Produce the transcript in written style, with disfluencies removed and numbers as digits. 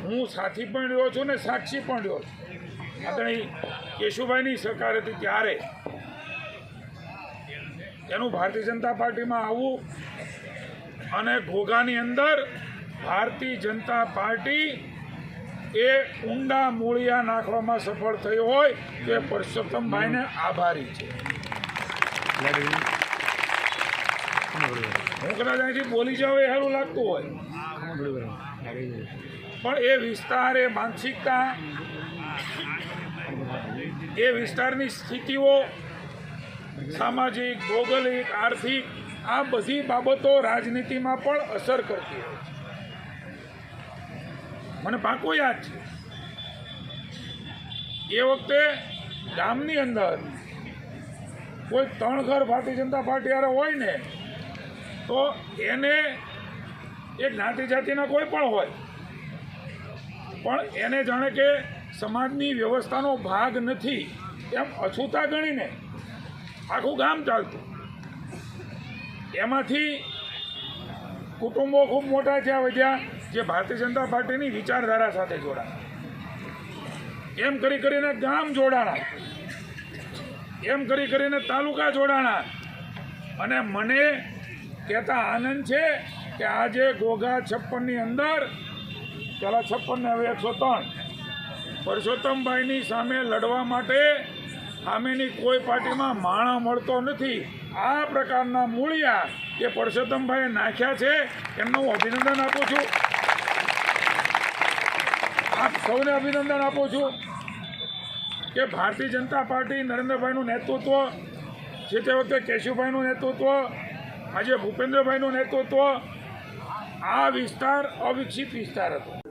હું સાથી પણ રહ્યો છું ને સાક્ષી પણ રહ્યો છું। આદરણીય કેશુભાઈની સરકાર હતી ત્યારે એનું ભારતીય જનતા પાર્ટીમાં આવવું અને ઘોઘાની અંદર ભારતીય જનતા પાર્ટી એ ઊંડા મૂળિયા નાખવામાં સફળ થઈ હોય તો એ પરસોત્તમભાઈને આભારી છે। હું કદાચ અહીંથી બોલી જાઉં એ સારું લાગતું હોય, પણ એ વિસ્તાર, એ માનસિકતા, એ વિસ્તારની સ્થિતિઓ, સામાજિક, ભૌગોલિક, આર્થિક, આ બધી બાબતો રાજનીતિમાં પણ અસર કરતી હોય છે। મને પાકો યાદ છે એ વખતે ગામની અંદર કોઈ 3 ઘર ભારતીય જનતા પાર્ટી વાળા હોય ને તો એને એ જ્ઞાતિ જાતિના કોઈ પણ હોય પણ એને જાણે કે સમાજની વ્યવસ્થાનો ભાગ નથી એમ અછૂતા ગણીને આખું ગામ ચાલતું। એમાંથી કુટુંબો ખૂબ મોટા થયા વધ્યા જે ભારતીય જનતા પાર્ટીની વિચારધારા સાથે જોડાયા, એમ કરી કરીને ગામ જોડાણા, એમ કરી કરીને તાલુકા જોડાણા। અને મને કહેતા આનંદ છે કે આજે ઘોઘા 56ની અંદર, પહેલાં 56 ને હવે 103, પરસોત્તમભાઈની સામે લડવા માટે સામેની કોઈ પાર્ટીમાં માણા મળતો નથી। આ પ્રકારના મૂળિયા એ પરસોત્તમભાઈએ નાખ્યા છે, એમને હું અભિનંદન આપું છું, આપ સૌને અભિનંદન આપું છું કે ભારતીય જનતા પાર્ટી, નરેન્દ્રભાઈનું નેતૃત્વ, જે તે વખતે કેશુભાઈનું નેતૃત્વ, આજે ભૂપેન્દ્રભાઈનું નેતૃત્વ, આ વિસ્તાર અવિકસિત વિસ્તાર હતો।